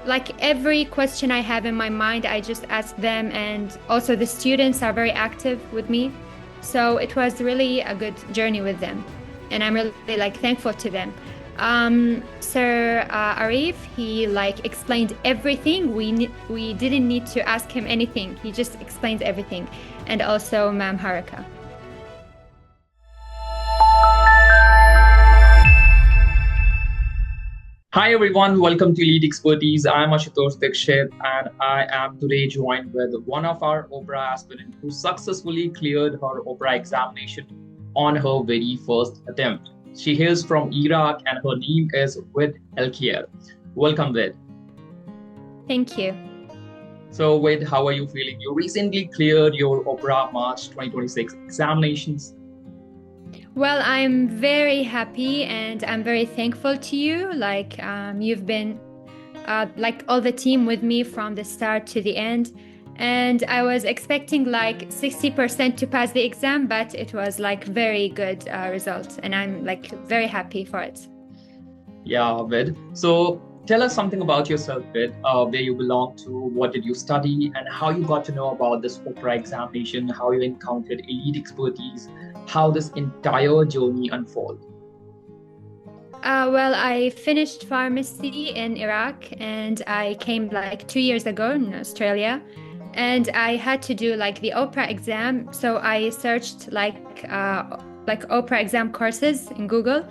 Like every question I have in my mind, I just ask them, and also the students are very active with me. So it was really a good journey with them, and I'm really like thankful to them. Sir Arief, he like explained everything. We didn't need to ask him anything. He just explains everything, and also Ma'am Harika. Hi everyone, welcome to Lead Expertise. I'm Ashutosh Dikshit and I am today joined with one of our OPRA aspirants who successfully cleared her OPRA examination on her very first attempt. She hails from Iraq and her name is Ved Elkier. Welcome, Ved. Thank you. So, Ved, how are you feeling? You recently cleared your OPRA March 2026 examinations. Well, I'm very happy and I'm very thankful to you. Like, you've been like all the team with me from the start to the end. And I was expecting like 60% to pass the exam, but it was like very good result. And I'm like very happy for it. Yeah, Ved. So, tell us something about yourself, Ved, where you belong to, what did you study, and how you got to know about this OPRA examination, how you encountered elite expertise, how this entire journey unfolded. Well, I finished pharmacy in Iraq and I came like 2 years ago in Australia. And I had to do like the OPRA exam. So I searched like OPRA exam courses in Google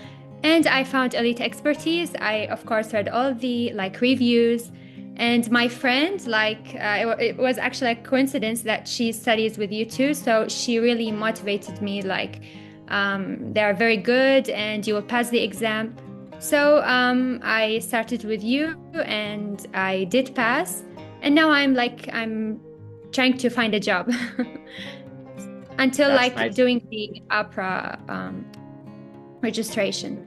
and I found elite expertise. I of course read all the like reviews. And my friend, it was actually a coincidence that she studies with you too. So she really motivated me like, they are very good and you will pass the exam. So I started with you and I did pass. And now I'm trying to find a job until That's like nice. doing the OPRA registration.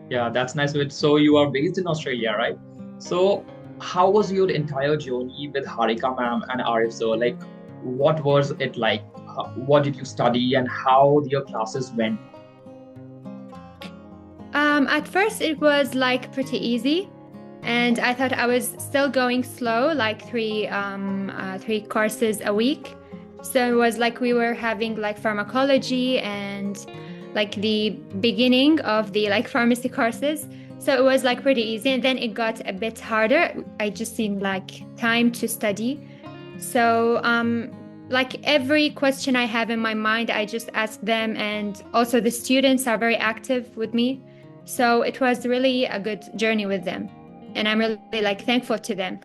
Yeah, that's nice, Ved. So, you are based in Australia, right? So, how was your entire journey with Harika ma'am and Arief sir? Like, what was it like? What did you study and how your classes went? At first, it was like pretty easy, and I thought I was still going slow, like three courses a week. So it was like we were having like pharmacology and like the beginning of the like pharmacy courses. So it was like pretty easy, and then it got a bit harder. I just seemed like time to study. So like every question I have in my mind, I just ask them, and also the students are very active with me. So it was really a good journey with them, and I'm really like thankful to them.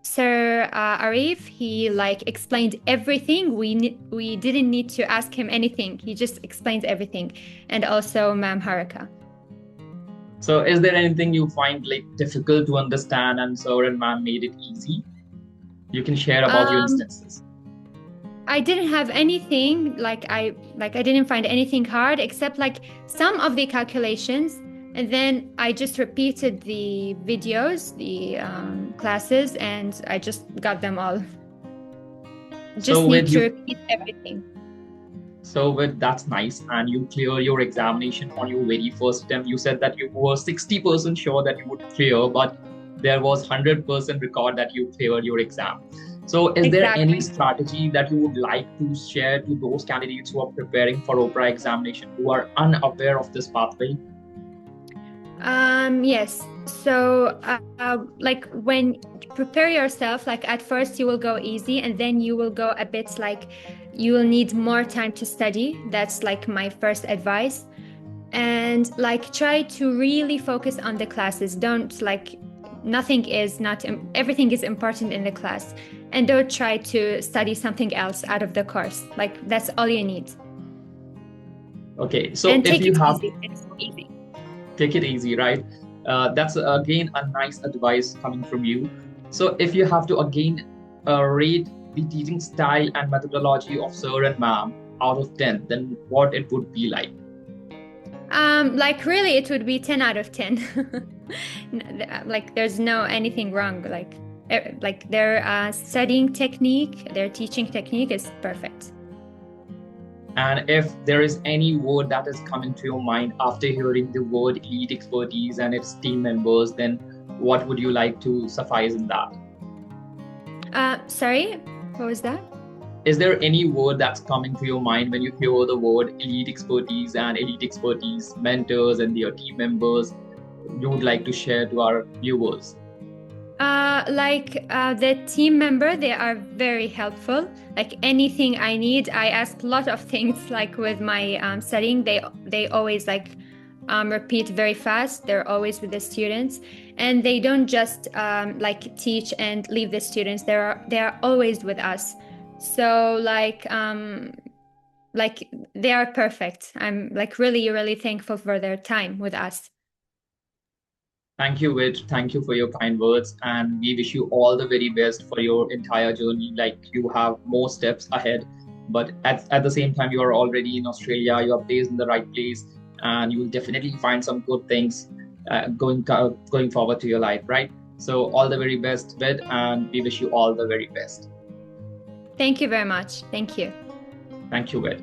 Sir Arief, he like explained everything. We didn't need to ask him anything. He just explains everything, and also Ma'am Harika. So, is there anything you find like difficult to understand and sir and ma'am made it easy? You can share about your Um, instances. I didn't have anything like I didn't find anything hard except like some of the calculations, and then I just repeated the videos, the classes, and I just got them all. So, Just need with to you repeat everything. So with that's nice, and you clear your examination on your very first attempt. You said that you were 60% sure that you would clear, but there was 100% record that you cleared your exam. So is there any Exactly. strategy that you would like to share to those candidates who are preparing for OPRA examination who are unaware of this pathway? Yes. So, like when prepare yourself, like at first you will go easy and then you will go a bit like you will need more time to study. That's like my first advice. And like try to really focus on the classes. Don't like nothing is not everything is important in the class. And don't try to study something else out of the course. Like that's all you need. Okay, so And if take you it have easy. It's easy. take it easy, right? That's again a nice advice coming from you. So if you have to again rate the teaching style and methodology of sir and ma'am out of 10, then what it would be like? Like really, it would be 10 out of 10. Like there's no anything wrong. Like their studying technique, their teaching technique is perfect. And if there is any word that is coming to your mind after hearing the word elite expertise and its team members, then what would you like to suffice in that? Sorry, what was that? Is there any word that's coming to your mind when you hear the word elite expertise and elite expertise mentors and their team members you would like to share to our viewers? The team member, they are very helpful. Like anything I need, I ask a lot of things. Like with my studying, they always repeat very fast. They're always with the students, and they don't just teach and leave the students. They are always with us. So they are perfect. I'm like really, really thankful for their time with us. Thank you, Vit. Thank you for your kind words. And we wish you all the very best for your entire journey. Like you have more steps ahead. But at the same time, you are already in Australia, you are placed in the right place, and you will definitely find some good things going forward to your life, right? So all the very best, Vit, and we wish you all the very best. Thank you very much. Thank you. Thank you, Vit.